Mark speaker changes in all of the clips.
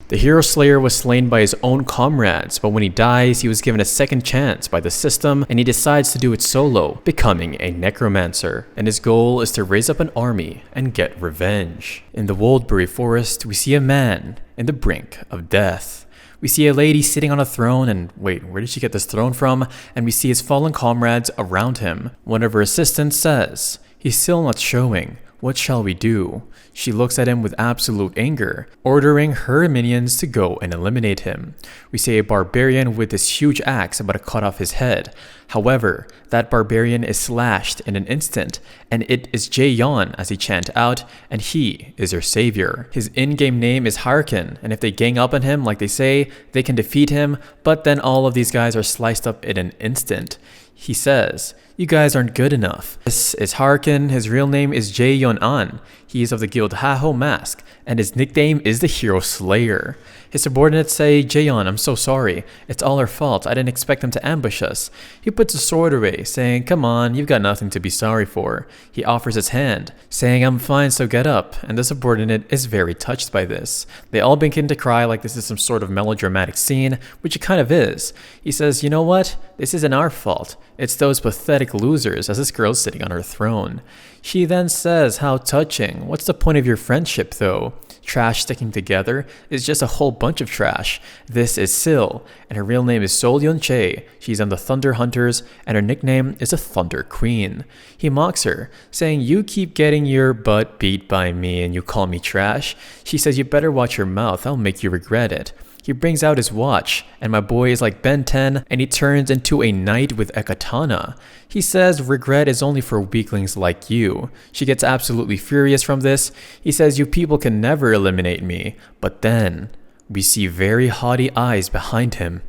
Speaker 1: The hero slayer was slain by his own comrades, but when he dies, he was given a second chance by the system, and he decides to do it solo, becoming a necromancer. And his goal is to raise up an army and get revenge. In the Woldbury forest, we see a man in the brink of death. We see a lady sitting on a throne, and wait, where did she get this throne from? And we see his fallen comrades around him. One of her assistants says, "He's still not showing. What shall we do?" She looks at him with absolute anger, ordering her minions to go and eliminate him. We see a barbarian with this huge axe about to cut off his head. However, that barbarian is slashed in an instant, and it is Jaeyeon as he chant out, and he is her savior. His in-game name is Harkin, and if they gang up on him like they say, they can defeat him, but then all of these guys are sliced up in an instant. He says, "You guys aren't good enough." This is Harkin. His real name is Jaeyeon. He is of the guild Haho Mask, and his nickname is the Hero Slayer. His subordinates say, "Jaeyeon, I'm so sorry. It's all our fault. I didn't expect them to ambush us." He puts his sword away, saying, "Come on, you've got nothing to be sorry for." He offers his hand, saying, "I'm fine, so get up." And the subordinate is very touched by this. They all begin to cry like this is some sort of melodramatic scene, which it kind of is. He says, "You know what? This isn't our fault. It's those pathetic losers," as this girl's sitting on her throne. She then says, "How touching. What's the point of your friendship, though? Trash sticking together is just a whole bunch of trash. This is Sil, and her real name is Sol Yeon-chae. She's on the Thunder Hunters, and her nickname is a Thunder Queen." He mocks her, saying, "You keep getting your butt beat by me and you call me trash?" She says, "You better watch your mouth. I'll make you regret it." He brings out his watch, and my boy is like Ben 10, and he turns into a knight with a katana. He says regret is only for weaklings like you. She gets absolutely furious from this. He says, "You people can never eliminate me." But then, we see very haughty eyes behind him.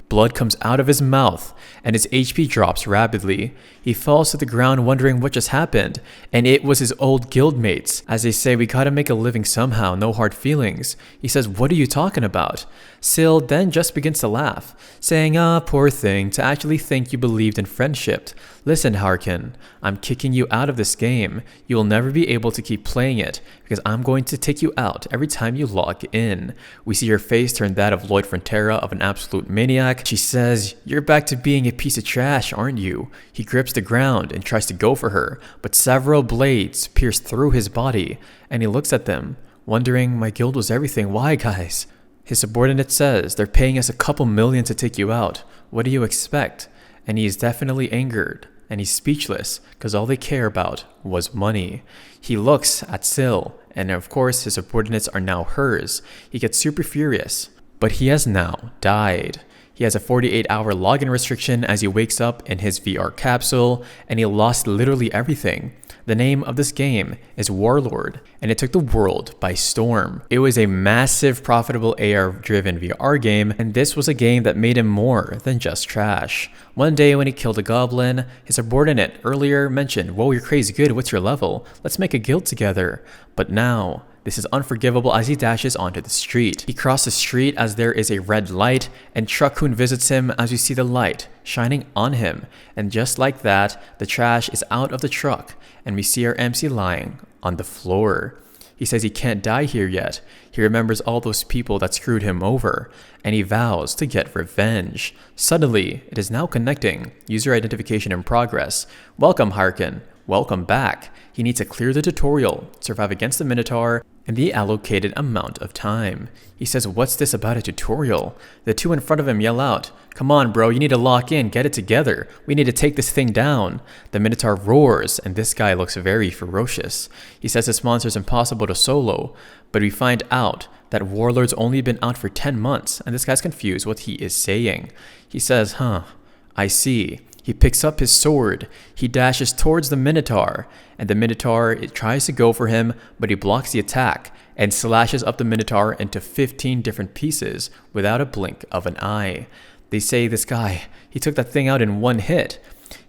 Speaker 1: Blood comes out of his mouth, and his HP drops rapidly. He falls to the ground wondering what just happened, and it was his old guildmates. As they say, "We gotta make a living somehow, no hard feelings." He says, "What are you talking about?" Sil then just begins to laugh, saying, "Ah, poor thing, to actually think you believed in friendship. Listen, Harkin, I'm kicking you out of this game. You will never be able to keep playing it, because I'm going to take you out every time you log in." We see her face turn that of Lloyd Frontera of an absolute maniac. She says, "You're back to being a piece of trash, aren't you?" He grips the ground and tries to go for her, but several blades pierce through his body, and he looks at them, wondering, "My guild was everything. Why, guys?" His subordinate says, "They're paying us a couple million to take you out. What do you expect?" And he is definitely angered, and he's speechless, because all they care about was money. He looks at Sil, and of course his subordinates are now hers. He gets super furious, but he has now died. He has a 48-hour login restriction as he wakes up in his VR capsule, and he lost literally everything. The name of this game is Warlord, and it took the world by storm. It was a massive, profitable AR-driven VR game, and this was a game that made him more than just trash. One day when he killed a goblin, his subordinate earlier mentioned, "Whoa, you're crazy good, what's your level? Let's make a guild together." But now, this is unforgivable as he dashes onto the street. He crosses the street as there is a red light, and Truck-kun visits him as we see the light shining on him. And just like that, the trash is out of the truck, and we see our MC lying on the floor. He says he can't die here yet. He remembers all those people that screwed him over, and he vows to get revenge. Suddenly, it is now connecting. User identification in progress. Welcome, Harkin. Welcome back. He needs to clear the tutorial, survive against the Minotaur, in the allocated amount of time. He says, "What's this about a tutorial?" The two in front of him yell out, "Come on, bro, you need to lock in, get it together. We need to take this thing down." The Minotaur roars, and this guy looks very ferocious. He says this monster is impossible to solo, but we find out that Warlord's only been out for 10 months, and this guy's confused what he is saying. He says, I see." He picks up his sword. He dashes towards the Minotaur, and the Minotaur tries to go for him, but he blocks the attack and slashes up the Minotaur into 15 different pieces without a blink of an eye. They say this guy, he took that thing out in one hit.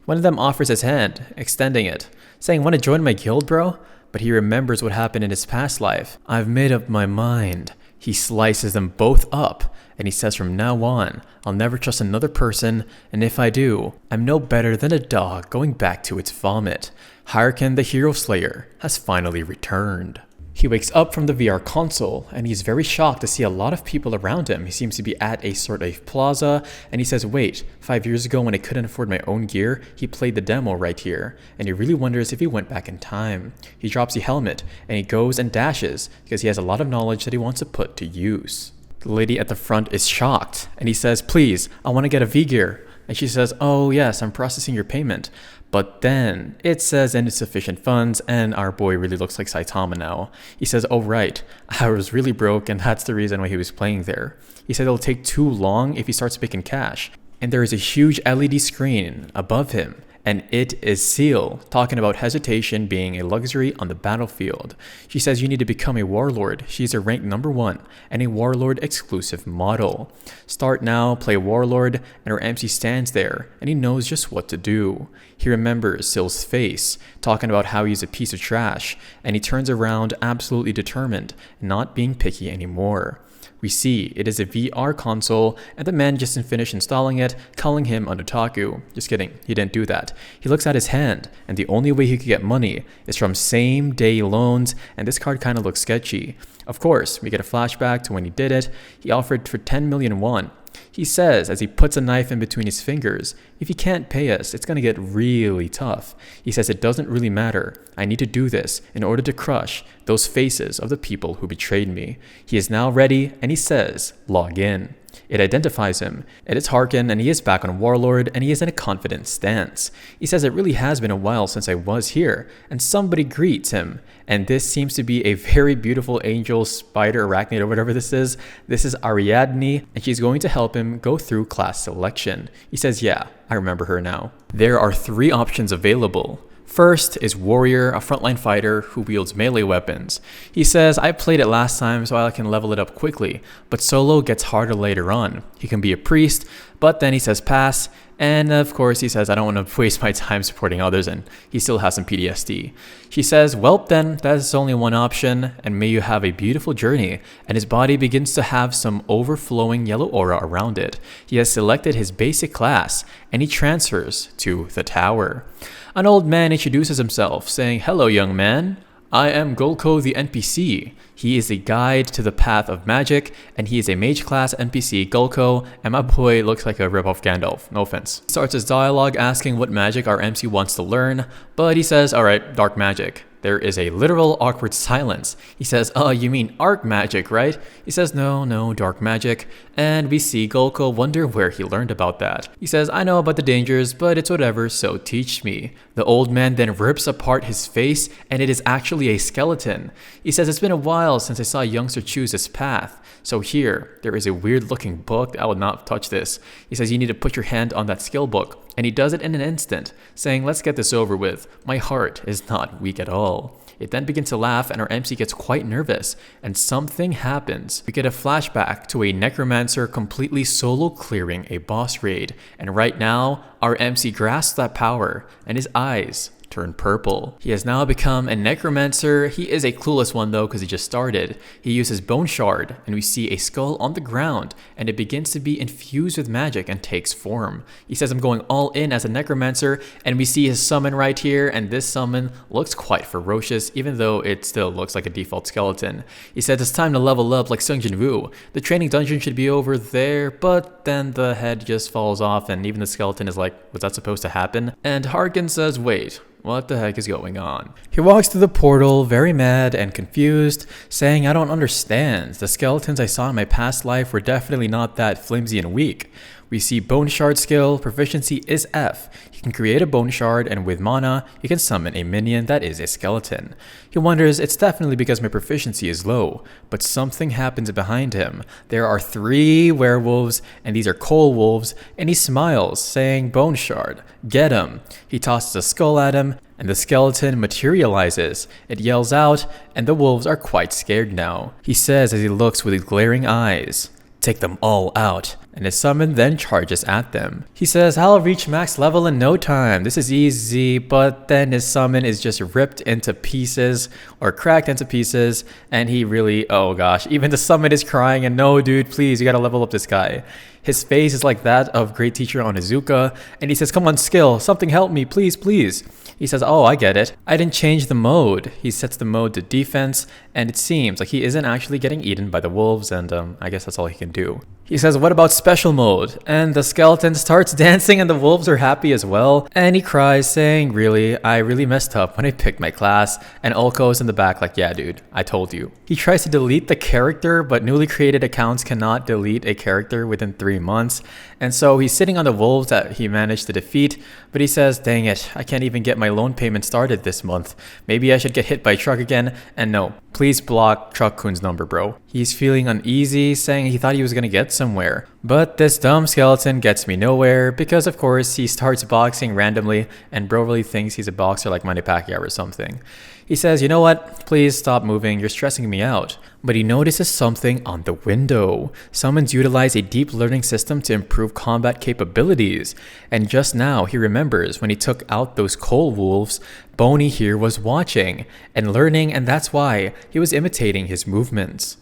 Speaker 1: One of them offers his hand, extending it, saying, "Want to join my guild, bro?" But he remembers what happened in his past life. "I've made up my mind." He slices them both up, and he says, "From now on, I'll never trust another person, and if I do, I'm no better than a dog going back to its vomit." Harkin the Hero Slayer has finally returned. He wakes up from the VR console and he's very shocked to see a lot of people around him. He seems to be at a sort of plaza and he says, wait, 5 years ago when I couldn't afford my own gear, he played the demo right here. And he really wonders if he went back in time. He drops the helmet and he goes and dashes because he has a lot of knowledge that he wants to put to use. The lady at the front is shocked and he says, please, I want to get a V-gear. And she says, oh yes, I'm processing your payment. But then it says insufficient funds and our boy really looks like Saitama now. He says, oh right, I was really broke and that's the reason why he was playing there. He said it'll take too long if he starts making cash. And there is a huge LED screen above him. And it is Seal, talking about hesitation being a luxury on the battlefield. She says you need to become a warlord. She's a rank number 1 and a warlord exclusive model. Start now, play warlord, and her MC stands there and he knows just what to do. He remembers Seal's face, talking about how he's a piece of trash, and he turns around absolutely determined, not being picky anymore. We see it is a VR console and the man just finished installing it, calling him an otaku. Just kidding, he didn't do that. He looks at his hand and the only way he could get money is from same day loans, and this card kind of looks sketchy. Of course, we get a flashback to when he did it. He offered for 10 million won. He says as he puts a knife in between his fingers, if you can't pay us, it's going to get really tough. He says it doesn't really matter. I need to do this in order to crush those faces of the people who betrayed me. He is now ready and he says, log in. It identifies him. It is Harkin and he is back on Warlord and he is in a confident stance. He says it really has been a while since I was here, and somebody greets him. And this seems to be a very beautiful angel, spider, arachnid, or whatever this is. This is Ariadne and she's going to help him go through class selection. He says, yeah, I remember her now. There are 3 options available. First is Warrior, a frontline fighter who wields melee weapons. He says, I played it last time so I can level it up quickly, but solo gets harder later on. He can be a priest, but then he says pass, and of course he says I don't want to waste my time supporting others, and he still has some PTSD. She says, well then, that's only one option, and may you have a beautiful journey, and his body begins to have some overflowing yellow aura around it. He has selected his basic class, and he transfers to the tower. An old man introduces himself, saying, hello young man, I am Golko the NPC. He is a guide to the path of magic, and he is a mage class NPC, Golko, and my boy looks like a ripoff Gandalf, no offense. He starts his dialogue asking what magic our MC wants to learn, but he says, alright, dark magic. There is a literal awkward silence. He says, oh, you mean arc magic, right? He says, no, dark magic. And we see Golko wonder where he learned about that. He says, I know about the dangers, but it's whatever, so teach me. The old man then rips apart his face, and it is actually a skeleton. He says, it's been a while since I saw a youngster choose this path. So here, there is a weird looking book. I would not touch this. He says, you need to put your hand on that skill book. And he does it in an instant, saying, let's get this over with. My heart is not weak at all. It then begins to laugh and our MC gets quite nervous, and something happens. We get a flashback to a Necromancer completely solo clearing a boss raid, and right now, our MC grasps that power, and his eyes turn purple. He has now become a Necromancer. He is a clueless one though because he just started. He uses Bone Shard and we see a skull on the ground and it begins to be infused with magic and takes form. He says I'm going all in as a Necromancer, and we see his summon right here, and this summon looks quite ferocious even though it still looks like a default skeleton. He says it's time to level up like Sung Jin Woo. The training dungeon should be over there, but then the head just falls off and even the skeleton is like, was that supposed to happen? And Harkin says, wait, what the heck is going on? He walks through the portal, very mad and confused, saying, I don't understand. The skeletons I saw in my past life were definitely not that flimsy and weak. We see Bone Shard skill, proficiency is F. You can create a Bone Shard, and with mana, you can summon a minion that is a skeleton. He wonders, it's definitely because my proficiency is low, but something happens behind him. There are 3 werewolves, and these are coal wolves, and he smiles, saying, Bone Shard, get him. He tosses a skull at him, and the skeleton materializes. It yells out, and the wolves are quite scared now. He says as he looks with his glaring eyes, take them all out. and his summon then charges at them. He says, I'll reach max level in no time, this is easy, but then his summon is just ripped into pieces or cracked into pieces, and he really, oh gosh, even the summon is crying and no dude, please, you gotta level up this guy. His face is like that of Great Teacher Onizuka, and he says, come on skill, something help me, please, please. He says, oh, I get it. I didn't change the mode. He sets the mode to defense, and it seems like he isn't actually getting eaten by the wolves, and I guess that's all he can do. He says, what about special mode? And the skeleton starts dancing and the wolves are happy as well. And he cries saying, really, I really messed up when I picked my class. And Ulko's in the back like, yeah dude, I told you. He tries to delete the character, but newly created accounts cannot delete a character within 3 months. And so he's sitting on the wolves that he managed to defeat, but he says, dang it, I can't even get my loan payment started this month. Maybe I should get hit by a truck again. And no, please block Truck-kun's number, bro. He's feeling uneasy, saying he thought he was gonna get somewhere. But this dumb skeleton gets me nowhere because of course he starts boxing randomly and bro really thinks he's a boxer like Manny Pacquiao or something. He says, you know what, please stop moving, you're stressing me out. But he notices something on the window. Summons utilize a deep learning system to improve combat capabilities. And just now he remembers when he took out those coal wolves, Boney here was watching and learning, and that's why he was imitating his movements.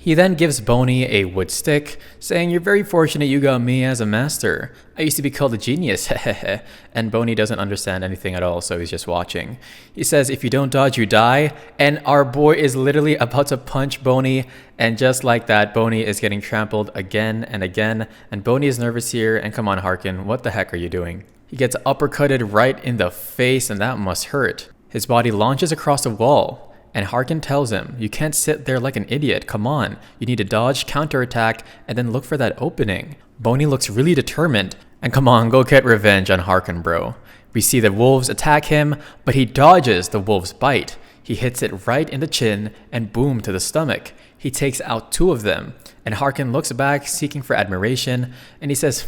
Speaker 1: He then gives Boney a wood stick, saying, you're very fortunate you got me as a master. I used to be called a genius, hehehe. And Boney doesn't understand anything at all, so he's just watching. He says, if you don't dodge, you die. And our boy is literally about to punch Boney. And just like that, Boney is getting trampled again and again. And Boney is nervous here. And come on, Harkin, what the heck are you doing? He gets uppercutted right in the face, and that must hurt. His body launches across the wall. And Harkin tells him, you can't sit there like an idiot, come on. You need to dodge, counterattack, and then look for that opening. Boney looks really determined, and come on, go get revenge on Harkin, bro. We see the wolves attack him, but he dodges the wolf's bite. He hits it right in the chin, and boom to the stomach. He takes out 2 of them, and Harkin looks back, seeking for admiration, and he says,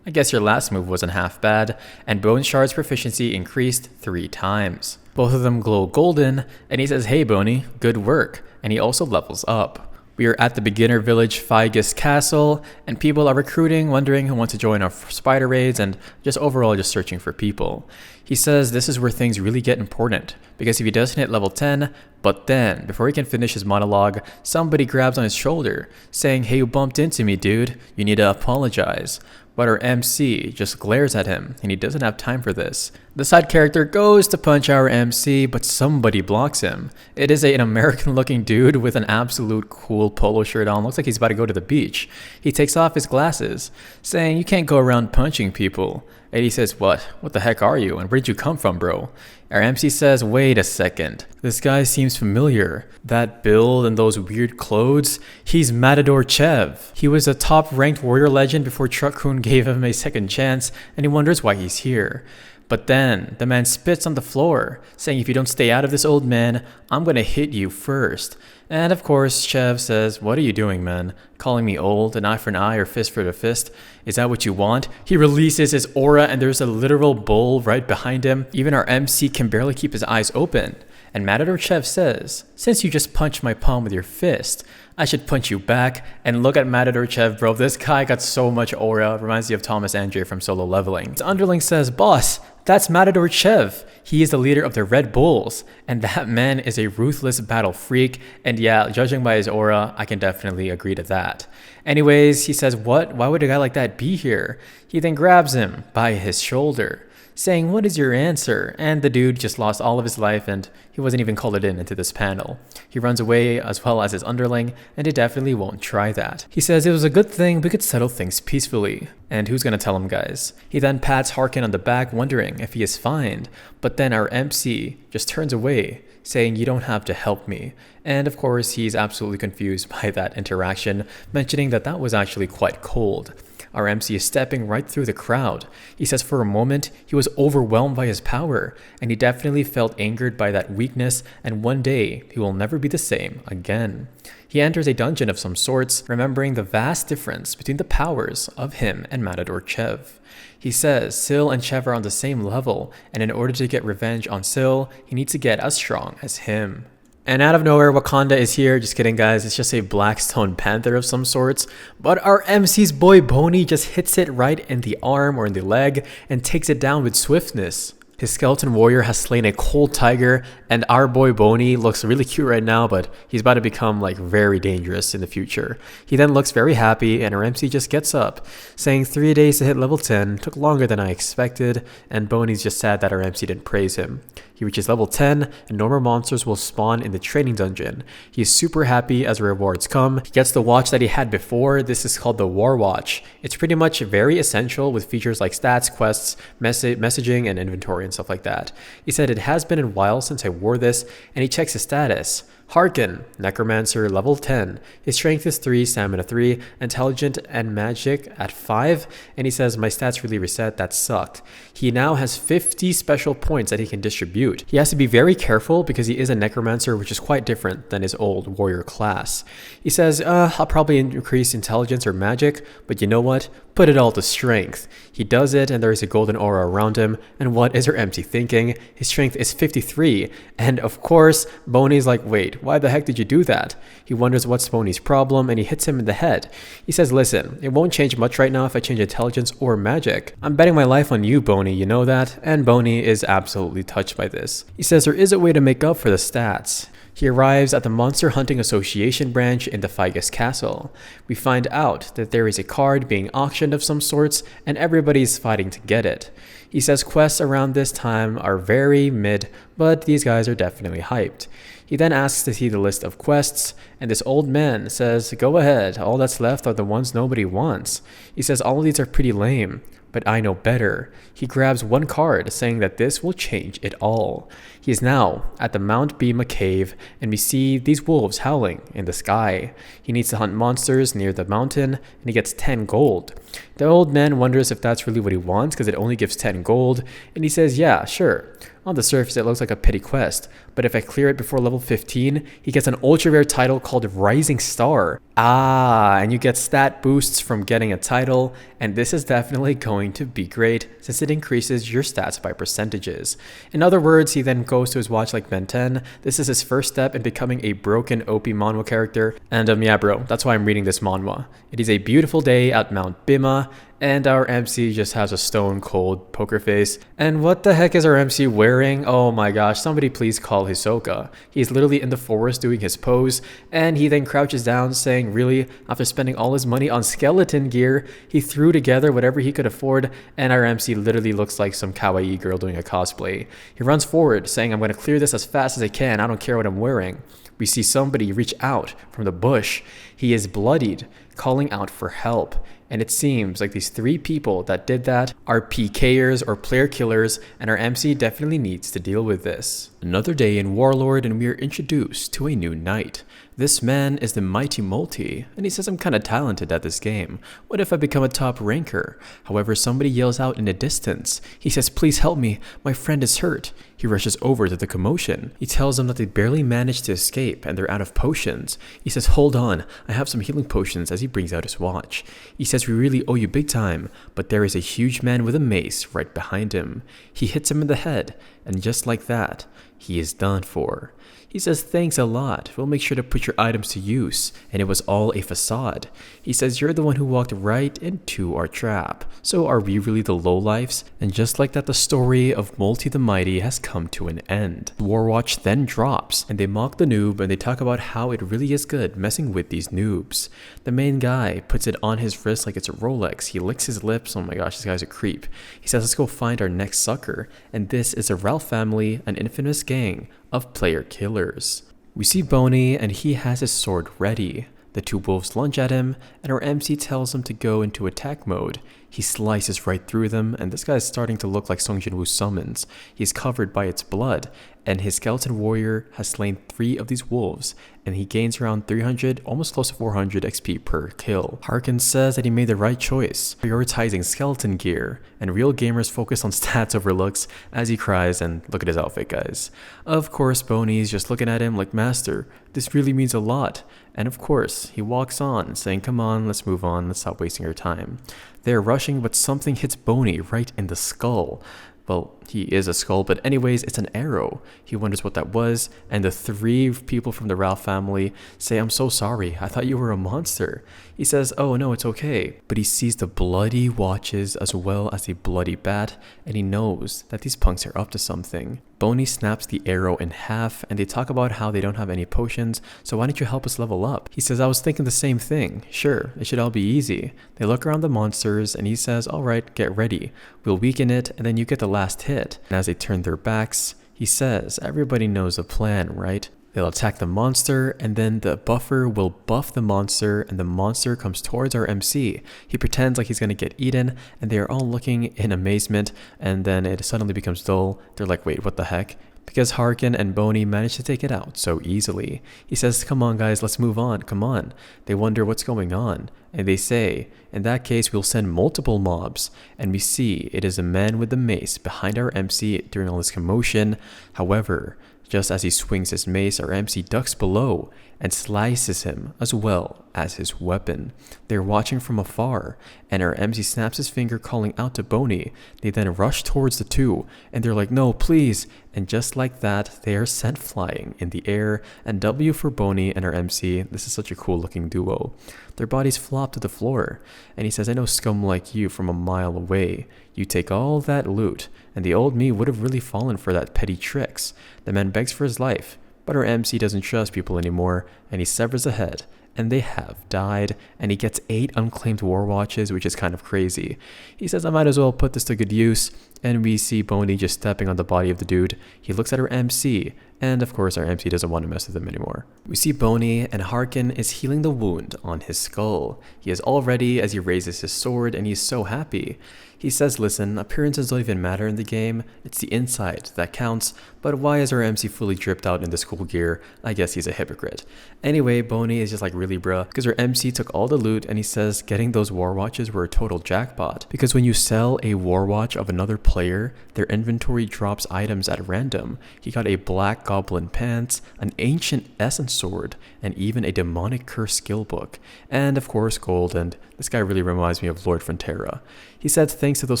Speaker 1: I guess your last move wasn't half bad, and Bone Shard's proficiency increased 3 times. Both of them glow golden, and he says, hey Boney, good work, and he also levels up. We are at the beginner village Figus Castle, and people are recruiting, wondering who wants to join our spider raids, and just overall just searching for people. He says this is where things really get important, because if he doesn't hit level 10, but then, before he can finish his monologue, somebody grabs on his shoulder, saying, hey, you bumped into me, dude, you need to apologize. But our MC just glares at him, and he doesn't have time for this. The side character goes to punch our MC, but somebody blocks him. It is an American-looking dude with an absolute cool polo shirt on. Looks like he's about to go to the beach. He takes off his glasses, saying, you can't go around punching people. And he says, what? What the heck are you? And where'd you come from, bro? Our MC says, wait a second. This guy seems familiar. That build and those weird clothes? He's Matador Chev. He was a top-ranked warrior legend before Truck-kun gave him a second chance, and he wonders why he's here. But then, the man spits on the floor, saying if you don't stay out of this, old man, I'm gonna hit you first. And of course, Chev says, what are you doing, man? Calling me old, an eye for an eye or fist for a fist? Is that what you want? He releases his aura and there's a literal bull right behind him. Even our MC can barely keep his eyes open. And Matador Chev says, since you just punched my palm with your fist, I should punch you back. And look at Matador Chev, bro. This guy got so much aura. Reminds you of Thomas Andre from Solo Leveling. His underling says, boss, that's Matador Chev. He is the leader of the Red Bulls. And that man is a ruthless battle freak. And yeah, judging by his aura, I can definitely agree to that. Anyways, he says, what? Why would a guy like that be here? He then grabs him by his shoulder, saying, what is your answer? And the dude just lost all of his life and he wasn't even called into this panel. He runs away as well as his underling, and he definitely won't try that. He says it was a good thing we could settle things peacefully. And who's gonna tell him, guys? He then pats Harkin on the back, wondering if he is fine. But then our MC just turns away, saying you don't have to help me. And of course, he's absolutely confused by that interaction, mentioning that that was actually quite cold. Our MC is stepping right through the crowd. He says for a moment, he was overwhelmed by his power, and he definitely felt angered by that weakness, and one day, he will never be the same again. He enters a dungeon of some sorts, remembering the vast difference between the powers of him and Matador Chev. He says Syl and Chev are on the same level, and in order to get revenge on Syl, he needs to get as strong as him. And out of nowhere, Wakanda is here. Just kidding, guys. It's just a black stone panther of some sorts. But our MC's boy Boney just hits it right in the arm or in the leg and takes it down with swiftness. His skeleton warrior has slain a cold tiger, and our boy Boney looks really cute right now, but he's about to become like very dangerous in the future. He then looks very happy, and our MC just gets up, saying 3 days to hit level 10, took longer than I expected, and Boney's just sad that our MC didn't praise him. He reaches level 10, and no more monsters will spawn in the training dungeon. He is super happy as the rewards come. He gets the watch that he had before. This is called the War Watch. It's pretty much very essential with features like stats, quests, messaging, and inventory and stuff like that. He said it has been a while since I wore this, and he checks his status. Harken, Necromancer, level 10. His strength is 3, stamina 3, intelligent and magic at 5, and he says, my stats really reset, that sucked. He now has 50 special points that he can distribute. He has to be very careful because he is a Necromancer, which is quite different than his old warrior class. He says, I'll probably increase intelligence or magic, but you know what? Put it all to strength. He does it, and there is a golden aura around him, and what is our MC thinking? His strength is 53, and of course, Boney's like, wait, why the heck did you do that? He wonders what's Boney's problem, and he hits him in the head. He says, listen, it won't change much right now if I change intelligence or magic. I'm betting my life on you, Boney, you know that? And Boney is absolutely touched by this. He says there is a way to make up for the stats. He arrives at the Monster Hunting Association branch in the Figus Castle. We find out that there is a card being auctioned of some sorts, and everybody is fighting to get it. He says quests around this time are very mid, but these guys are definitely hyped. He then asks to see the list of quests, and this old man says, go ahead, all that's left are the ones nobody wants. He says all of these are pretty lame, but I know better. He grabs one card, saying that this will change it all. He is now at the Mount Bema cave, and we see these wolves howling in the sky. He needs to hunt monsters near the mountain, and he gets 10 gold. The old man wonders if that's really what he wants, because it only gives 10 gold, and he says, yeah, sure. On the surface, it looks like a petty quest, but if I clear it before level 15, he gets an ultra rare title called Rising Star. And you get stat boosts from getting a title, and this is definitely going to be great since it increases your stats by percentages. In other words, he then goes to his watch like Ben 10. This is his first step in becoming a broken OP Manhwa character, and yeah bro, that's why I'm reading this Manhwa. It is a beautiful day at Mount Bima, and our MC just has a stone cold poker face. And what the heck is our MC wearing? Oh my gosh, somebody please call Hisoka. He's literally in the forest doing his pose, and he then crouches down saying, really, after spending all his money on skeleton gear, he threw together whatever he could afford, and our MC literally looks like some kawaii girl doing a cosplay. He runs forward saying, I'm going to clear this as fast as I can, I don't care what I'm wearing. We see somebody reach out from the bush. He is bloodied, calling out for help. And it seems like these 3 people that did that are PKers or player killers, and our MC definitely needs to deal with this. Another day in Warlord, and we are introduced to a new knight. This man is the Mighty Multi, and he says, I'm kinda talented at this game. What if I become a top ranker? However, somebody yells out in the distance. He says, please help me, my friend is hurt. He rushes over to the commotion. He tells them that they barely managed to escape and they're out of potions. He says, hold on, I have some healing potions, as he brings out his watch. He says, we really owe you big time, but there is a huge man with a mace right behind him. He hits him in the head, and just like that, he is done for. He says, thanks a lot, we'll make sure to put your items to use, and it was all a facade. He says, you're the one who walked right into our trap. So are we really the lowlifes? And just like that, the story of Multi the Mighty has come to an end. Warwatch then drops, and they mock the noob, and they talk about how it really is good messing with these noobs. The main guy puts it on his wrist like it's a Rolex. He licks his lips. Oh my gosh, this guy's a creep. He says, let's go find our next sucker. And this is the Ralph family, an infamous gang of player killers. We see Boney, and he has his sword ready. The 2 wolves lunge at him, and our MC tells him to go into attack mode. He slices right through them, and this guy is starting to look like Song Jinwoo's summons. He's covered by its blood, and his skeleton warrior has slain 3 of these wolves, and he gains around 300, almost close to 400 XP per kill. Harkin says that he made the right choice, prioritizing skeleton gear, and real gamers focus on stats over looks, as he cries, and look at his outfit, guys. Of course, Boney's just looking at him like, Master, this really means a lot. And of course, he walks on, saying, come on, let's move on, let's stop wasting our time. They're rushing, but something hits Boney right in the skull. Well, he is a skull, but anyways, it's an arrow. He wonders what that was, and the 3 people from the Ralph family say, I'm so sorry, I thought you were a monster. He says, oh no, it's okay. But he sees the bloody watches as well as a bloody bat, and he knows that these punks are up to something. Boney snaps the arrow in half, and they talk about how they don't have any potions, so why don't you help us level up? He says, I was thinking the same thing. Sure, it should all be easy. They look around the monsters, and he says, alright, get ready. We'll weaken it, and then you get the last hit. And as they turn their backs, he says, everybody knows the plan, right? They'll attack the monster, and then the buffer will buff the monster, and the monster comes towards our MC. He pretends like he's gonna get eaten, and they are all looking in amazement, and then it suddenly becomes dull. They're like, wait, what the heck? Because Harkin and Boney manage to take it out so easily. He says, come on guys, let's move on, come on. They wonder what's going on, and they say, in that case we'll send multiple mobs, and we see it is a man with the mace behind our MC during all this commotion. However, just as he swings his mace, our MC ducks below and slices him as well as his weapon. They're watching from afar, and our MC snaps his finger calling out to Boney. They then rush towards the 2, and they're like, no, please. And just like that, they are sent flying in the air, and W for Boney and our MC. This is such a cool looking duo. Their bodies flop to the floor, and he says, I know scum like you from a mile away. You take all that loot, and the old me would have really fallen for that petty tricks. The man begs for his life, but our MC doesn't trust people anymore, and he severs a head, and they have died, and he gets 8 unclaimed war watches, which is kind of crazy. He says, I might as well put this to good use, and we see Boney just stepping on the body of the dude. He looks at our MC, and of course our MC doesn't want to mess with him anymore. We see Boney, and Harkin is healing the wound on his skull. He is all ready as he raises his sword, and he's so happy. He says, listen, appearances don't even matter in the game, it's the inside that counts, but why is our MC fully dripped out in this cool gear? I guess he's a hypocrite. Anyway, Boney is just like, really bruh, because our MC took all the loot, and he says getting those war watches were a total jackpot, because when you sell a war watch of another player, their inventory drops items at random. He got a black goblin pants, an ancient essence sword, and even a demonic curse skill book, and of course gold, and this guy really reminds me of Lord Frontera. He said, thanks to those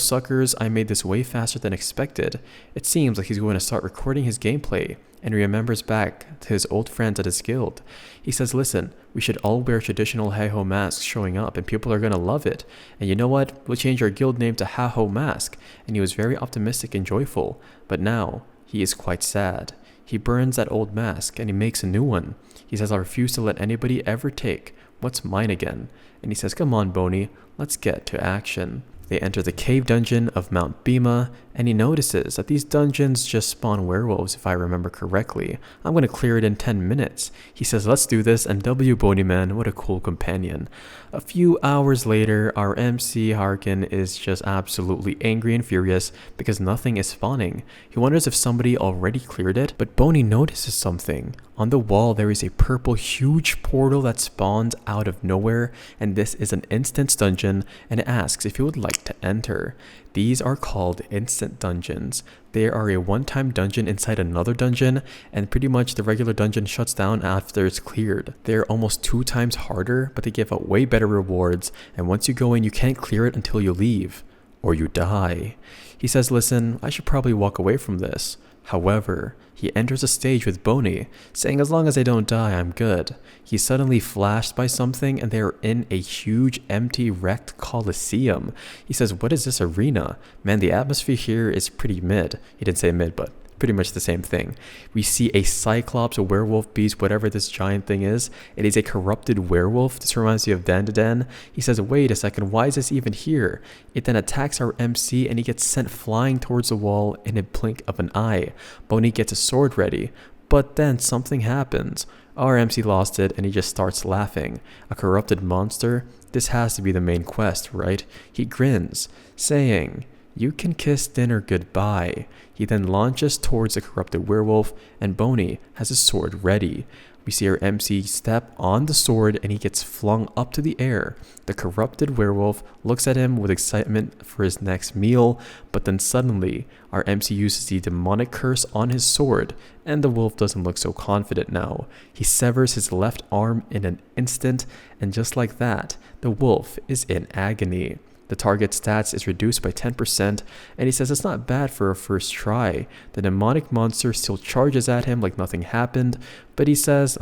Speaker 1: suckers, I made this way faster than expected. It seems like he's going to start recording his gameplay, and he remembers back to his old friends at his guild. He says, listen, we should all wear traditional Haho masks showing up, and people are going to love it. And you know what? We'll change our guild name to Haho Mask. And he was very optimistic and joyful, but now he is quite sad. He burns that old mask, and he makes a new one. He says, I refuse to let anybody ever take what's mine again. And he says, come on, Boney, let's get to action. They enter the cave dungeon of Mount Bima, and he notices that these dungeons just spawn werewolves if I remember correctly. I'm going to clear it in 10 minutes. He says, let's do this, and W Boneyman, what a cool companion. A few hours later, our MC Harkin is just absolutely angry and furious because nothing is spawning. He wonders if somebody already cleared it, but Boney notices something. On the wall, there is a purple huge portal that spawns out of nowhere, and this is an instance dungeon, and it asks if you would like to enter. These are called instant dungeons. They are a one-time dungeon inside another dungeon, and pretty much the regular dungeon shuts down after it's cleared. They're almost 2 times harder, but they give out way better rewards, and once you go in, you can't clear it until you leave, or you die. He says, listen, I should probably walk away from this. However, he enters a stage with Boney, saying as long as I don't die, I'm good. He's suddenly flashed by something, and they're in a huge, empty, wrecked coliseum. He says, what is this arena? Man, the atmosphere here is pretty mid. He didn't say mid, but pretty much the same thing. We see a cyclops, a werewolf beast, whatever this giant thing is. It is a corrupted werewolf. This reminds me of Dandadan. He says, wait a second, why is this even here? It then attacks our MC, and he gets sent flying towards the wall in a blink of an eye. Boney gets a sword ready, but then something happens. Our MC lost it, and he just starts laughing. A corrupted monster? This has to be the main quest, right? He grins, saying, you can kiss dinner goodbye. He then launches towards the corrupted werewolf, and Boney has his sword ready. We see our MC step on the sword, and he gets flung up to the air. The corrupted werewolf looks at him with excitement for his next meal, but then suddenly our MC uses the demonic curse on his sword, and the wolf doesn't look so confident now. He severs his left arm in an instant, and just like that, the wolf is in agony. The target stats is reduced by 10%, and he says it's not bad for a first try. The demonic monster still charges at him like nothing happened, but he says,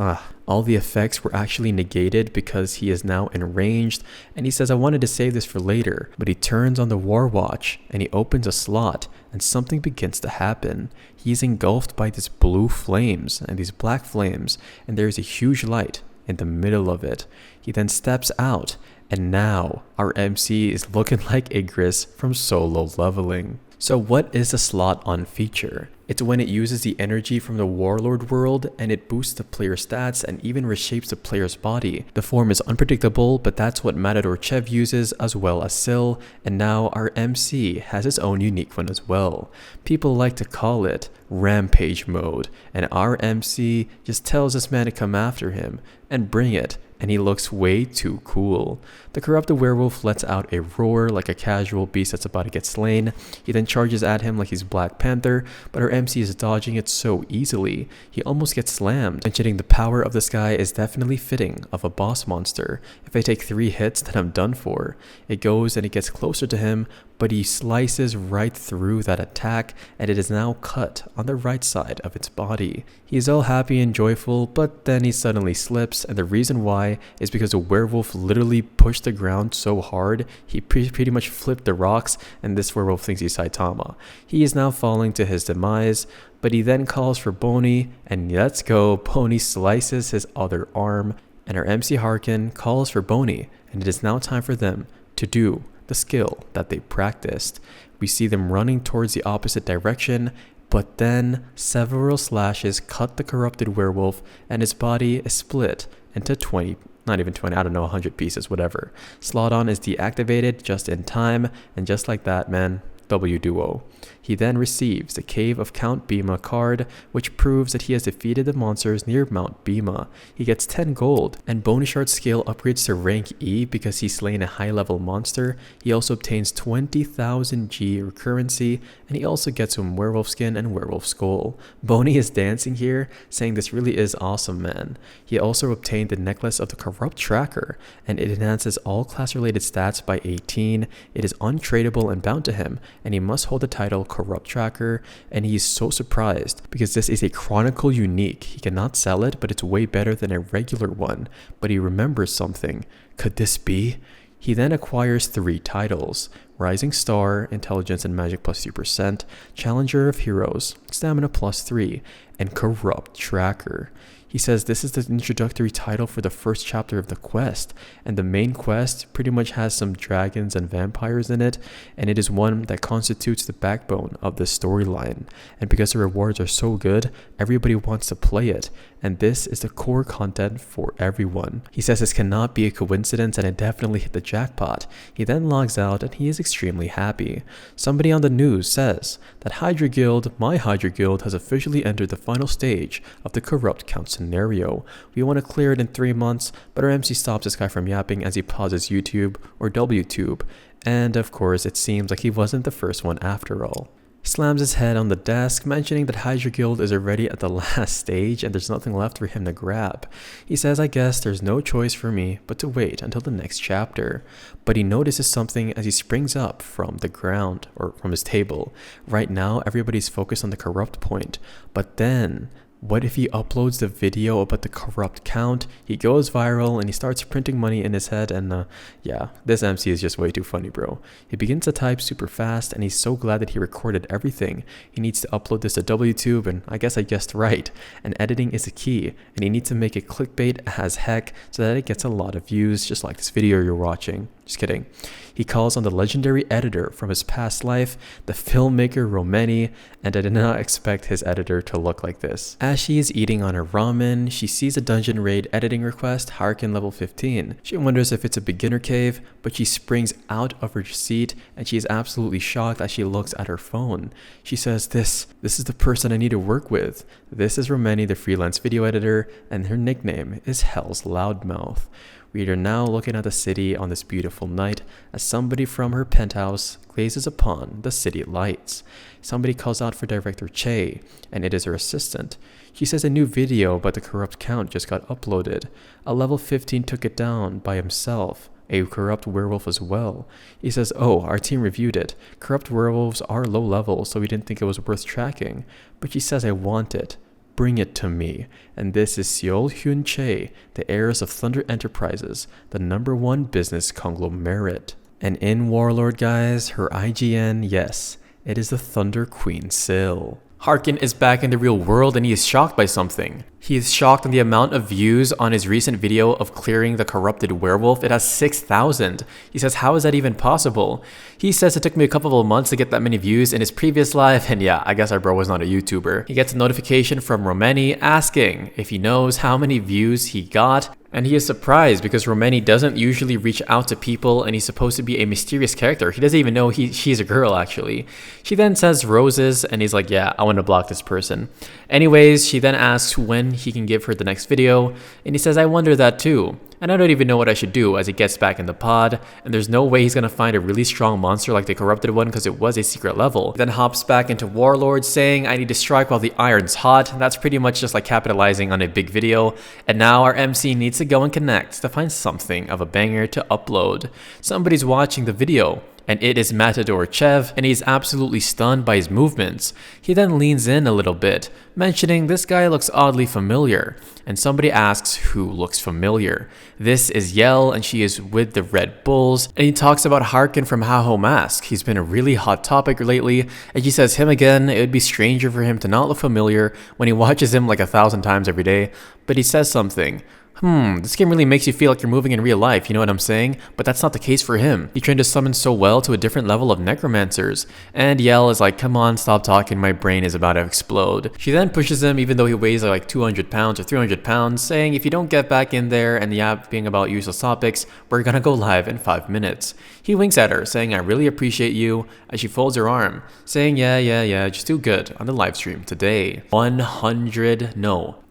Speaker 1: all the effects were actually negated because he is now enraged, and he says, I wanted to save this for later, but he turns on the War Watch, and he opens a slot, and something begins to happen. He's engulfed by these blue flames, and these black flames, and there is a huge light in the middle of it. He then steps out, and now our MC is looking like Igris from Solo Leveling. So what is a slot on feature? It's when it uses the energy from the Warlord world and it boosts the player's stats and even reshapes the player's body. The form is unpredictable, but that's what Matador Chev uses as well as Syl, and now our MC has his own unique one as well. People like to call it Rampage mode, and our MC just tells this man to come after him and bring it, and he looks way too cool. The corrupted werewolf lets out a roar like a casual beast that's about to get slain. He then charges at him like he's Black Panther, but our MC is dodging it so easily. He almost gets slammed. Mentioning the power of this guy is definitely fitting of a boss monster. If I take 3 hits, then I'm done for. It goes and it gets closer to him, but he slices right through that attack, and it is now cut on the right side of its body. He's all happy and joyful, but then he suddenly slips, and the reason why is because the werewolf literally pushed the ground so hard, he pretty much flipped the rocks, and this werewolf thinks he's Saitama. He is now falling to his demise, but he then calls for Bony, and let's go, Bony slices his other arm, and our MC Harkin calls for Bony, and it is now time for them to do the skill that they practiced. We see them running towards the opposite direction, but then several slashes cut the corrupted werewolf, and his body is split into 20, not even 20, I don't know, 100 pieces, whatever. Slot-on is deactivated just in time, and just like that, man, W duo. He then receives the Cave of Count Bima card, which proves that he has defeated the monsters near Mount Bima. He gets 10 gold, and Bony Shard's skill upgrades to rank E because he's slain a high level monster. He also obtains 20,000 G recurrency, and he also gets some werewolf skin and werewolf skull. Bony is dancing here, saying this really is awesome, man. He also obtained the necklace of the Corrupt Tracker, and it enhances all class related stats by 18. It is untradeable and bound to him, and he must hold the title Corrupt Tracker, and he's so surprised because this is a Chronicle unique. He cannot sell it, but it's way better than a regular one. But he remembers something. Could this be? He then acquires 3 titles: Rising Star, Intelligence and Magic plus 2%, Challenger of Heroes, Stamina plus 3, and Corrupt Tracker. He says this is the introductory title for the first chapter of the quest, and the main quest pretty much has some dragons and vampires in it, and it is one that constitutes the backbone of the storyline. And because the rewards are so good, everybody wants to play it, and this is the core content for everyone. He says this cannot be a coincidence, and it definitely hit the jackpot. He then logs out, and he is extremely happy. Somebody on the news says that Hydra Guild, my Hydra Guild, has officially entered the final stage of the Corrupt Count scenario. We want to clear it in 3 months, but our MC stops this guy from yapping as he pauses YouTube or WTube, and of course it seems like he wasn't the first one after all. He slams his head on the desk, mentioning that Hydra Guild is already at the last stage and there's nothing left for him to grab. He says, I guess there's no choice for me but to wait until the next chapter. But he notices something as he springs up from the ground, or from his table. Right now, everybody's focused on the corrupt point, but then what if he uploads the video about the corrupt count? He goes viral and he starts printing money in his head, and yeah, this MC is just way too funny, bro. He begins to type super fast and he's so glad that he recorded everything. He needs to upload this to WTube, and I guess I guessed right. And editing is the key, and he needs to make it clickbait as heck so that it gets a lot of views, just like this video you're watching. Just kidding. He calls on the legendary editor from his past life, the filmmaker Romani, and I did not expect his editor to look like this. As she is eating on her ramen, she sees a dungeon raid editing request, Harkin level 15. She wonders if it's a beginner cave, but she springs out of her seat and she is absolutely shocked as she looks at her phone. She says, this is the person I need to work with. This is Romani, the freelance video editor, and her nickname is Hell's Loudmouth. We are now looking at the city on this beautiful night as somebody from her penthouse gazes upon the city lights. Somebody calls out for Director Che, and it is her assistant. She says a new video about the corrupt count just got uploaded. A level 15 took it down by himself. a corrupt werewolf as well. He says, oh, our team reviewed it. Corrupt werewolves are low level, so we didn't think it was worth tracking. But she says, I want it. Bring it to me. And this is Seol Hyun Chae, the heiress of Thunder Enterprises, the #1 business conglomerate. And in Warlord, guys, her IGN, yes, it is the Thunder Queen Sil. Harkin is back in the real world and he is shocked by something. He is shocked on the amount of views on his recent video of clearing the corrupted werewolf. It has 6,000. He says, how is that even possible? He says it took me a couple of months to get that many views in his previous live, and yeah, I guess our bro was not a YouTuber. He gets a notification from Romani asking if he knows how many views he got. And he is surprised because Romani doesn't usually reach out to people and he's supposed to be a mysterious character. He doesn't even know she's a girl, actually. She then says roses and he's like, yeah, I want to block this person. Anyways, she then asks when he can give her the next video and he says, I wonder that too. And I don't even know what I should do as he gets back in the pod, and there's no way he's gonna find a really strong monster like the corrupted one because it was a secret level. Then hops back into Warlord saying, I need to strike while the iron's hot. That's pretty much just like capitalizing on a big video. And now our MC needs to go and connect to find something of a banger to upload. Somebody's watching the video. And it is Matador Chev, and he's absolutely stunned by his movements. He then leans in a little bit, mentioning this guy looks oddly familiar, and somebody asks who looks familiar. This is Yell, and she is with the Red Bulls, and he talks about Harkin from Haho Mask. He's been a really hot topic lately, and she says him again. It would be stranger for him to not look familiar when he watches him like 1,000 times every day, but he says something. This game really makes you feel like you're moving in real life, you know what I'm saying? But that's not the case for him. He trained to summon so well to a different level of necromancers. And Yell is like, come on, stop talking, my brain is about to explode. She then pushes him even though he weighs like 200 pounds or 300 pounds, saying if you don't get back in there and yapping about useless topics, we're gonna go live in 5 minutes. He winks at her, saying I really appreciate you, as she folds her arm, saying yeah, just do good on the live stream today.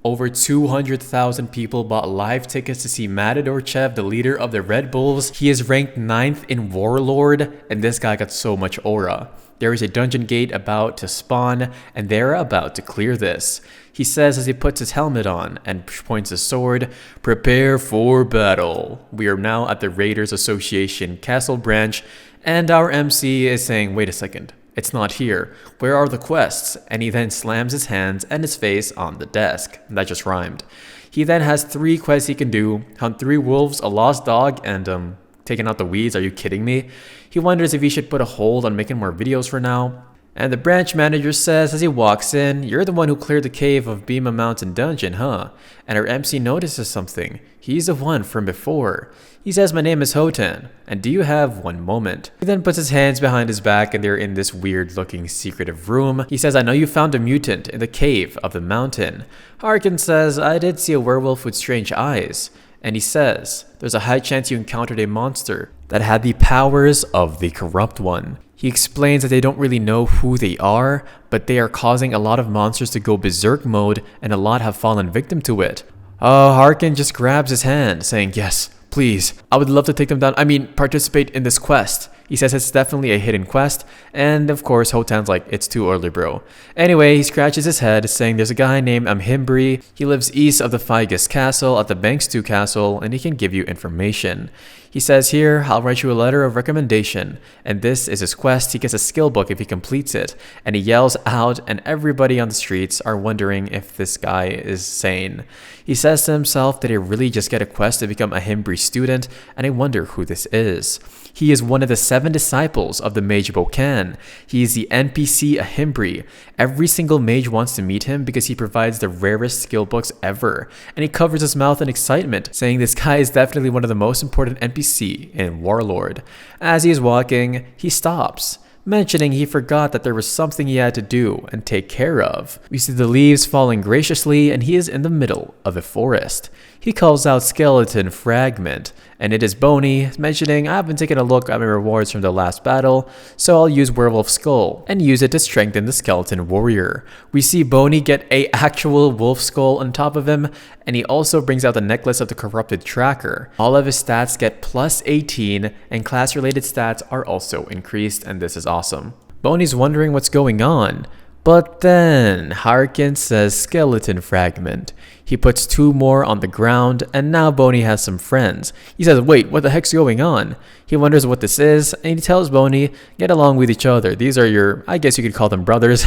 Speaker 1: Over 200,000 people bought live tickets to see Matador Chev, the leader of the Red Bulls. He is ranked 9th in Warlord, and this guy got so much aura. There is a dungeon gate about to spawn, and they're about to clear this. He says as he puts his helmet on and points his sword, prepare for battle. We are now at the Raiders Association Castle branch, and our MC is saying, wait a second. It's not here. Where are the quests? And he then slams his hands and his face on the desk. That just rhymed. He then has 3 quests he can do. Hunt 3 wolves, a lost dog, and taking out the weeds. Are you kidding me? He wonders if he should put a hold on making more videos for now. And the branch manager says as he walks in, you're the one who cleared the cave of Bima Mountain Dungeon, huh? And our MC notices something. He's the one from before. He says, my name is Hotan, and do you have 1 moment? He then puts his hands behind his back and they're in this weird looking secretive room. He says, I know you found a mutant in the cave of the mountain. Harkin says, I did see a werewolf with strange eyes. And he says, there's a high chance you encountered a monster that had the powers of the corrupt one. He explains that they don't really know who they are, but they are causing a lot of monsters to go berserk mode and a lot have fallen victim to it. Harkin just grabs his hand, saying, yes, please, I would love to take them down. Participate in this quest. He says it's definitely a hidden quest, and of course Hotan's like, it's too early, bro. Anyway, he scratches his head, saying there's a guy named Amhimbri. He lives east of the Figus Castle at the Bankstu Castle, and he can give you information. He says here, I'll write you a letter of recommendation, and this is his quest. He gets a skill book if he completes it, and he yells out, and everybody on the streets are wondering if this guy is sane. He says to himself that he really just get a quest to become a Himbri student, and I wonder who this is. He is one of the 7 disciples of the Mage Bokan. He is the NPC Ahimbri. Every single mage wants to meet him because he provides the rarest skill books ever. And he covers his mouth in excitement, saying this guy is definitely one of the most important NPC in Warlord. As he is walking, he stops, mentioning he forgot that there was something he had to do and take care of. We see the leaves falling graciously and he is in the middle of a forest. He calls out Skeleton Fragment, and it is Boney, mentioning I haven't taken a look at my rewards from the last battle, so I'll use Werewolf Skull and use it to strengthen the Skeleton Warrior. We see Boney get a actual wolf skull on top of him, and he also brings out the necklace of the Corrupted Tracker. All of his stats get plus 18, and class related stats are also increased, and this is awesome. Boney's wondering what's going on. But then Harkin says skeleton fragment. He puts 2 more on the ground, and now Boney has some friends. He says, wait, what the heck's going on? He wonders what this is, and he tells Boney, get along with each other. These are your, I guess you could call them brothers.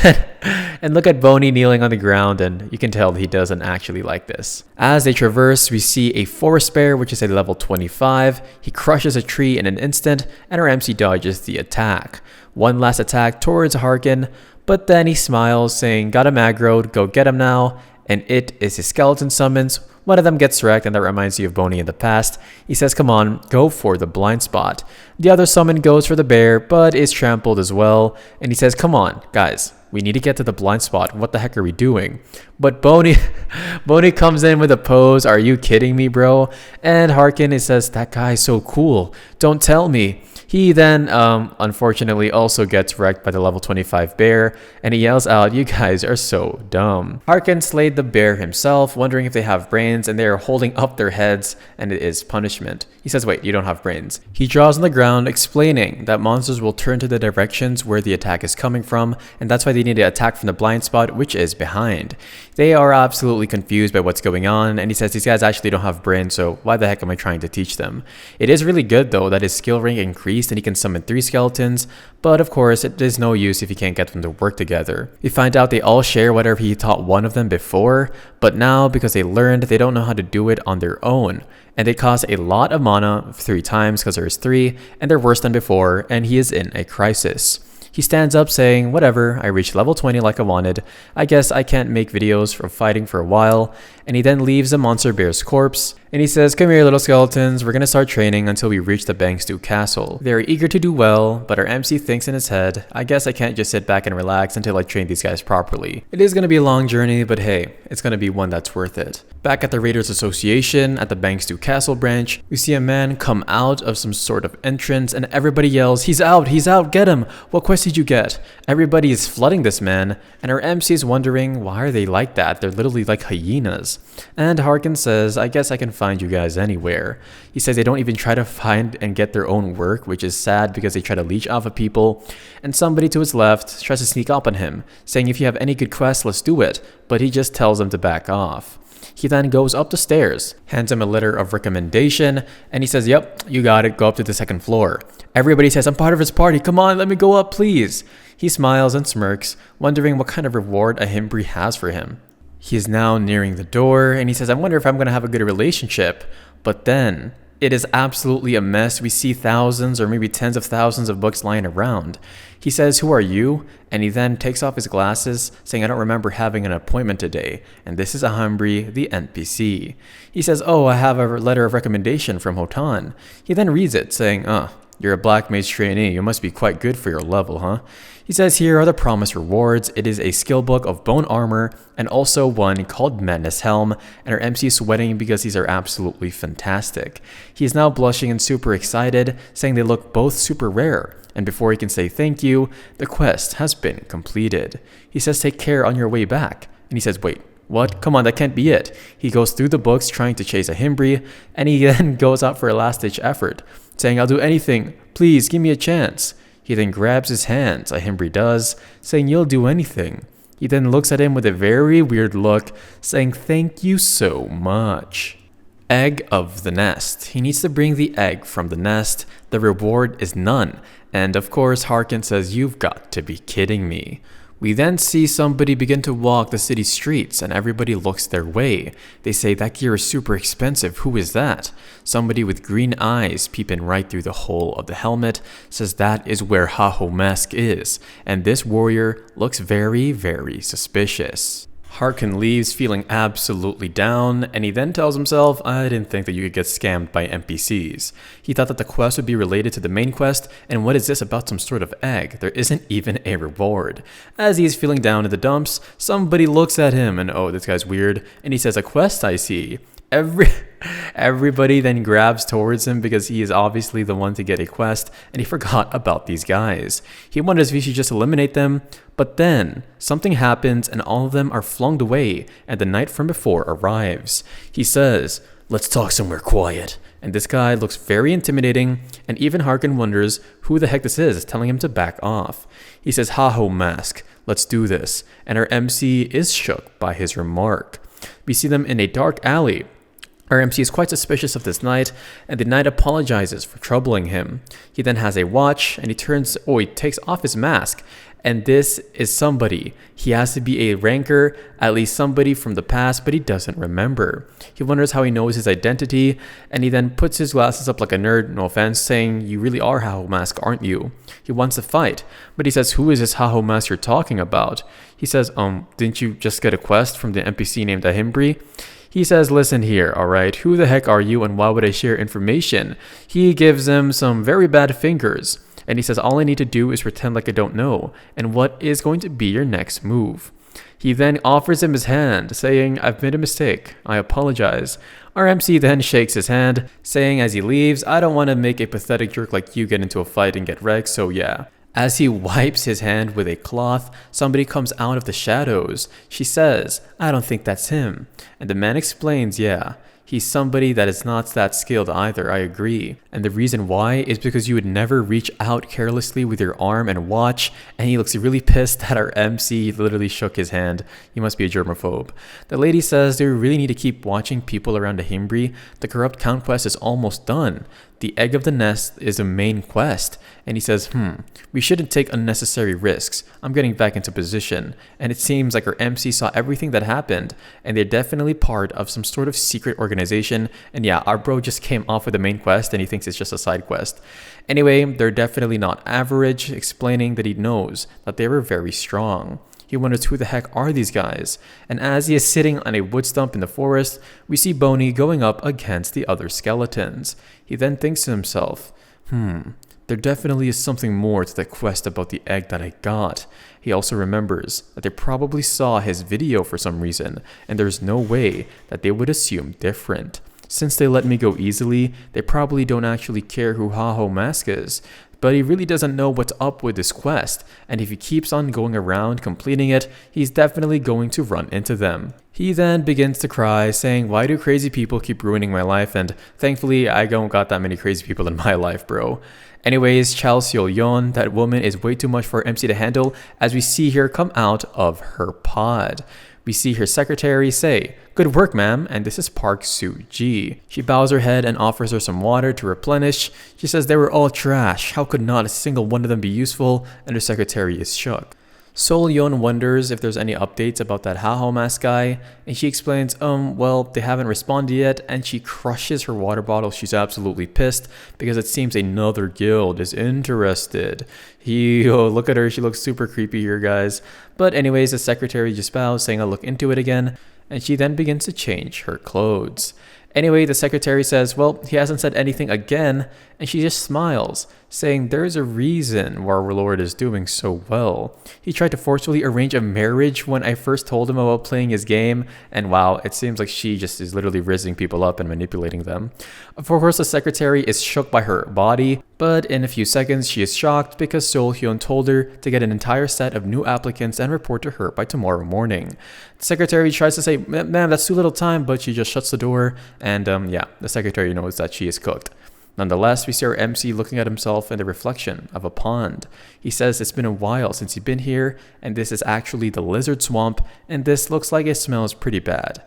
Speaker 1: And look at Boney kneeling on the ground, and you can tell he doesn't actually like this. As they traverse, we see a forest bear, which is a level 25. He crushes a tree in an instant, and our MC dodges the attack. One last attack towards Harkin, but then he smiles, saying, got him aggroed, go get him now. And it is his skeleton summons. One of them gets wrecked, and that reminds you of Boney in the past. He says, come on, go for the blind spot. The other summon goes for the bear, but is trampled as well. And he says, come on, guys, we need to get to the blind spot. What the heck are we doing? But Boney comes in with a pose. Are you kidding me, bro? And Harkin, he says, that guy's so cool. Don't tell me. He then, unfortunately, also gets wrecked by the level 25 bear, and he yells out, you guys are so dumb. Harkin slayed the bear himself, wondering if they have brains, and they are holding up their heads, and it is punishment. He says, wait, you don't have brains. He draws on the ground, explaining that monsters will turn to the directions where the attack is coming from, and that's why they need to attack from the blind spot, which is behind. They are absolutely confused by what's going on, and he says these guys actually don't have brains, so why the heck am I trying to teach them? It is really good, though, that his skill rank increased and he can summon 3 skeletons, but of course it is no use if you can't get them to work together. We find out they all share whatever he taught one of them before, but now because they learned, they don't know how to do it on their own. And they cost a lot of mana 3 times because there's 3, and they're worse than before, and he is in a crisis. He stands up saying, whatever, I reached level 20 like I wanted. I guess I can't make videos from fighting for a while. And he then leaves the monster bear's corpse. And he says, come here little skeletons, we're gonna start training until we reach the Bangstu castle. They're eager to do well, but our MC thinks in his head, I guess I can't just sit back and relax until I train these guys properly. It is gonna be a long journey, but hey, it's gonna be one that's worth it. Back at the Raiders Association, at the Bangstu Castle branch, we see a man come out of some sort of entrance and everybody yells, he's out, get him! What quest did you get? Everybody is flooding this man, and our MC is wondering, why are they like that? They're literally like hyenas. And Harkin says, I guess I can find you guys anywhere. He says they don't even try to find and get their own work, which is sad because they try to leech off of people. And somebody to his left tries to sneak up on him, saying if you have any good quests, let's do it. But he just tells them to back off. He then goes up the stairs, hands him a letter of recommendation, and he says, yep, you got it, go up to the 2nd floor. Everybody says, I'm part of his party, come on, let me go up, please. He smiles and smirks, wondering what kind of reward a Himbri has for him. He is now nearing the door, and he says, I wonder if I'm going to have a good relationship. But then, it is absolutely a mess. We see thousands or maybe tens of thousands of books lying around. He says, who are you? And he then takes off his glasses, saying, I don't remember having an appointment today. And this is a Himbri, the NPC. He says, oh, I have a letter of recommendation from Hotan. He then reads it, saying, you're a black mage trainee. You must be quite good for your level, huh? He says here are the promised rewards. It is a skill book of bone armor and also one called Madness Helm, and our MC is sweating because these are absolutely fantastic. He is now blushing and super excited, saying they look both super rare. And before he can say thank you, the quest has been completed. He says take care on your way back. And he says wait, what? Come on, that can't be it. He goes through the books trying to chase a Himbri, and he then goes out for a last-ditch effort, saying I'll do anything, please give me a chance. He then grabs his hands, a Himbri does, saying you'll do anything. He then looks at him with a very weird look, saying thank you so much. Egg of the nest. He needs to bring the egg from the nest. The reward is none. And of course, Harkin says, you've got to be kidding me. We then see somebody begin to walk the city streets and everybody looks their way. They say, that gear is super expensive, who is that? Somebody with green eyes peeping right through the hole of the helmet says that is where Hahomesk is, and this warrior looks very, very suspicious. Harkin leaves feeling absolutely down, and he then tells himself, I didn't think that you could get scammed by NPCs. He thought that the quest would be related to the main quest, and what is this about some sort of egg? There isn't even a reward. As he is feeling down in the dumps, somebody looks at him, and oh, this guy's weird, and he says, a quest I see. Everybody then grabs towards him because he is obviously the one to get a quest, and he forgot about these guys. He wonders if he should just eliminate them, but then something happens and all of them are flung away, and the knight from before arrives. He says, Let's talk somewhere quiet. And this guy looks very intimidating, and even Harkin wonders who the heck this is telling him to back off. He says, "Ha-ho, Mask, let's do this." And our MC is shook by his remark. We see them in a dark alley. Our MC is quite suspicious of this knight, and the knight apologizes for troubling him. He then has a watch, and he takes off his mask. And this is somebody. He has to be a ranker, at least somebody from the past, but he doesn't remember. He wonders how he knows his identity, and he then puts his glasses up like a nerd, no offense, saying, "You really are Ha-ho Mask, aren't you?" He wants to fight, but he says, "Who is this Ha-ho Mask you're talking about?" He says, "Didn't you just get a quest from the NPC named Ahimbri?" He says, "Listen here, alright, who the heck are you and why would I share information?" He gives him some very bad fingers. And he says, "All I need to do is pretend like I don't know. And what is going to be your next move?" He then offers him his hand, saying, "I've made a mistake. I apologize." Our MC then shakes his hand, saying as he leaves, "I don't want to make a pathetic jerk like you get into a fight and get wrecked, so yeah." As he wipes his hand with a cloth, somebody comes out of the shadows. She says, "I don't think that's him." And the man explains, "Yeah, he's somebody that is not that skilled either, I agree. And the reason why is because you would never reach out carelessly with your arm and watch." And he looks really pissed that our MC literally shook his hand. He must be a germaphobe. The lady says they really need to keep watching people around Ahimbri. The corrupt count quest is almost done. The egg of the nest is the main quest. And he says, we shouldn't take unnecessary risks. I'm getting back into position. And it seems like our MC saw everything that happened. And they're definitely part of some sort of secret organization. And yeah, our bro just came off with the main quest and he thinks it's just a side quest. Anyway, they're definitely not average, explaining that he knows that they were very strong. He wonders who the heck are these guys. And as he is sitting on a wood stump in the forest, we see Boney going up against the other skeletons. He then thinks to himself, there definitely is something more to the quest about the egg that I got. He also remembers that they probably saw his video for some reason, and there's no way that they would assume different. Since they let me go easily, they probably don't actually care who Ha-ho Mask is. But he really doesn't know what's up with this quest, and if he keeps on going around completing it, he's definitely going to run into them. He then begins to cry, saying, "Why do crazy people keep ruining my life?" And thankfully, I don't got that many crazy people in my life, bro. Anyways, Chao Seol-yeon, that woman is way too much for MC to handle, as we see her come out of her pod. We see her secretary say, "Good work, ma'am," and this is Park Soo-ji. She bows her head and offers her some water to replenish. She says they were all trash. How could not a single one of them be useful? And her secretary is shook. Seol-yeon wonders if there's any updates about that Ha-ho Mask guy, and she explains, well, they haven't responded yet, and she crushes her water bottle. She's absolutely pissed because it seems another guild is interested. Look at her, she looks super creepy here, guys. But anyways, the secretary just bows, saying I'll look into it again, and she then begins to change her clothes. Anyway, the secretary says, well, he hasn't said anything again, and she just smiles, saying there's a reason why our Lord is doing so well. He tried to forcefully arrange a marriage when I first told him about playing his game, and wow, it seems like she just is literally rizzing people up and manipulating them. Of course, the secretary is shook by her body, but in a few seconds she is shocked because Seol-yeon told her to get an entire set of new applicants and report to her by tomorrow morning. The secretary tries to say, ma'am, that's too little time, but she just shuts the door, and yeah, the secretary knows that she is cooked. Nonetheless, we see our MC looking at himself in the reflection of a pond. He says it's been a while since he's been here, and this is actually the lizard swamp, and this looks like it smells pretty bad.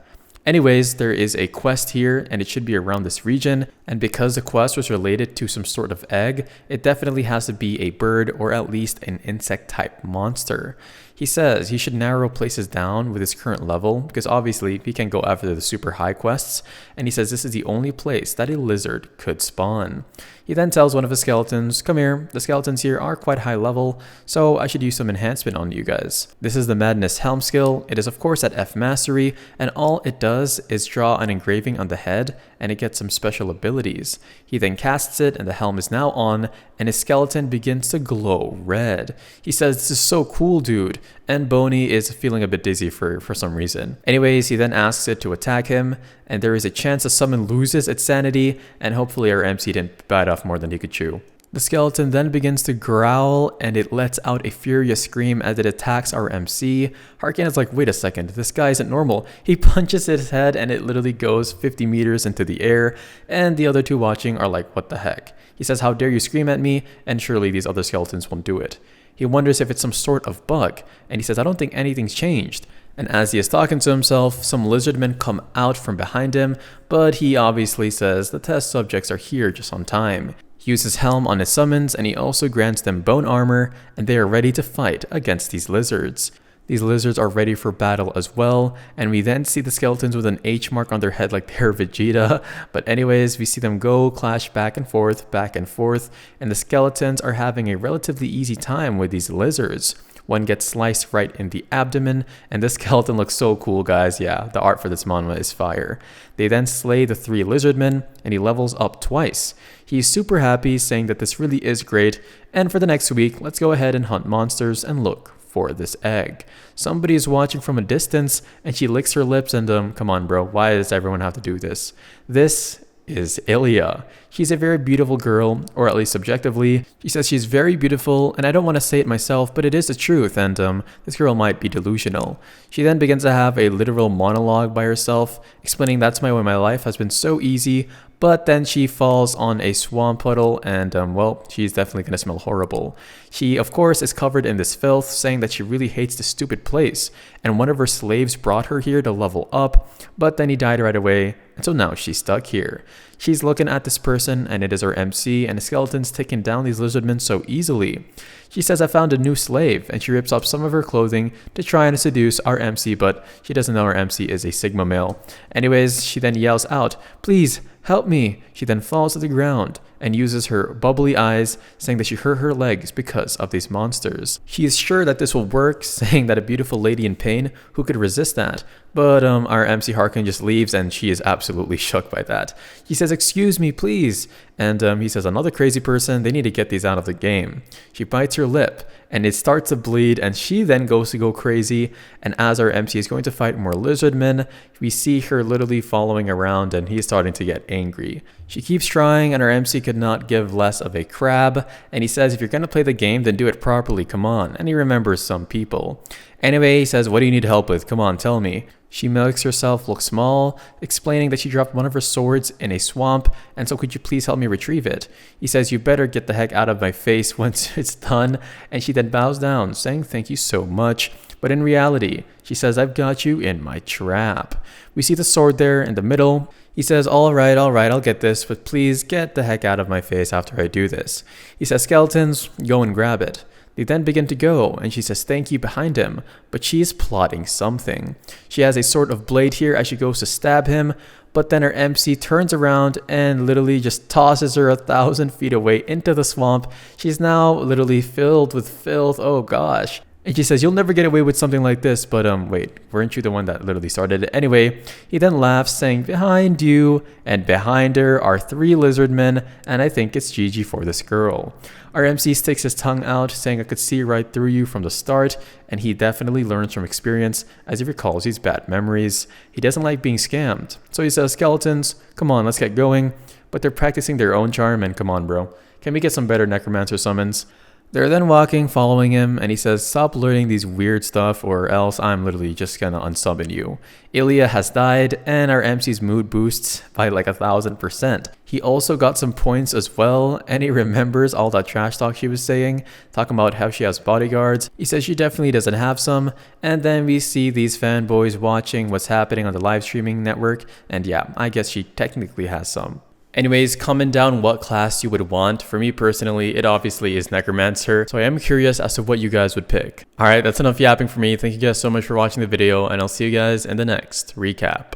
Speaker 1: Anyways, there is a quest here, and it should be around this region, and because the quest was related to some sort of egg, it definitely has to be a bird or at least an insect-type monster. He says he should narrow places down with his current level because obviously he can go after the super high quests, and he says this is the only place that a lizard could spawn. He then tells one of his skeletons, come here, the skeletons here are quite high level, so I should use some enhancement on you guys. This is the Madness Helm skill. It is of course at F Mastery, and all it does is draw an engraving on the head, and it gets some special abilities. He then casts it, and the helm is now on, and his skeleton begins to glow red. He says, this is so cool, dude, and Boney is feeling a bit dizzy for some reason. Anyways, he then asks it to attack him, and there is a chance the summon loses its sanity, and hopefully our MC didn't bite off more than he could chew. The skeleton then begins to growl and it lets out a furious scream as it attacks our MC. Harkin is like, wait a second, this guy isn't normal. He punches his head and it literally goes 50 meters into the air, and the other two watching are like, what the heck? He says, how dare you scream at me, and surely these other skeletons won't do it. He wonders if it's some sort of bug, and he says, I don't think anything's changed. And as he is talking to himself, some lizardmen come out from behind him, but he obviously says the test subjects are here just on time. He uses Helm on his summons, and he also grants them bone armor, and they are ready to fight against these lizards. These lizards are ready for battle as well, and we then see the skeletons with an H mark on their head like they're Vegeta. But anyways, we see them go clash back and forth, and the skeletons are having a relatively easy time with these lizards. One gets sliced right in the abdomen, and this skeleton looks so cool, guys. Yeah, the art for this manhwa is fire. They then slay the 3 lizardmen, and he levels up twice. He's super happy, saying that this really is great, and for the next week, let's go ahead and hunt monsters and look for this egg. Somebody is watching from a distance, and she licks her lips and come on bro, why does everyone have to do this? This is Ilya. She's a very beautiful girl, or at least subjectively. She says she's very beautiful, and I don't want to say it myself, but it is the truth, and this girl might be delusional. She then begins to have a literal monologue by herself, explaining that's my way my life has been so easy, but then she falls on a swamp puddle, and well, she's definitely gonna smell horrible. She, of course, is covered in this filth, saying that she really hates this stupid place, and one of her slaves brought her here to level up, but then he died right away, and so now she's stuck here. She's looking at this person, and it is her MC, and the skeleton's taking down these lizardmen so easily. She says, I found a new slave, and she rips off some of her clothing to try and seduce our MC, but she doesn't know our MC is a Sigma male. Anyways, she then yells out, please, help me. She then falls to the ground and uses her bubbly eyes, saying that she hurt her legs because of these monsters. She is sure that this will work, saying that a beautiful lady in pain, who could resist that? But our MC Harkin just leaves, and she is absolutely shook by that. He says, excuse me, please. And he says, another crazy person, they need to get these out of the game. She bites her lip, and it starts to bleed, and she then goes to go crazy. And as our MC is going to fight more lizardmen, we see her literally following around, and he's starting to get angry. She keeps trying, and our MC could not give less of a crab, and he says, if you're going to play the game, then do it properly, come on. And he remembers some people. Anyway, he says, what do you need help with? Come on, tell me. She makes herself look small, explaining that she dropped one of her swords in a swamp, and so could you please help me retrieve it? He says, you better get the heck out of my face once it's done, and she then bows down, saying thank you so much. But in reality, she says, I've got you in my trap. We see the sword there in the middle. He says, all right, I'll get this, but please get the heck out of my face after I do this. He says, skeletons, go and grab it. They then begin to go, and she says thank you behind him, but she is plotting something. She has a sort of blade here as she goes to stab him, but then her MC turns around and literally just tosses her 1,000 feet away into the swamp. She's now literally filled with filth, oh gosh. And she says, you'll never get away with something like this, but wait, weren't you the one that literally started it? Anyway, he then laughs, saying, behind you, and behind her are 3 lizardmen, and I think it's GG for this girl. Our MC sticks his tongue out, saying I could see right through you from the start, and he definitely learns from experience, as he recalls these bad memories. He doesn't like being scammed. So he says, skeletons, come on, let's get going. But they're practicing their own charm, and come on, bro. Can we get some better Necromancer summons? They're then walking, following him, and he says, stop learning these weird stuff or else I'm literally just gonna unsummon you. Ilya has died, and our MC's mood boosts by like 1,000%. He also got some points as well, and he remembers all that trash talk she was saying, talking about how she has bodyguards. He says she definitely doesn't have some, and then we see these fanboys watching what's happening on the live streaming network, and yeah, I guess she technically has some. Anyways, comment down what class you would want. For me personally, it obviously is Necromancer, so I am curious as to what you guys would pick. Alright, that's enough yapping for me. Thank you guys so much for watching the video, and I'll see you guys in the next recap.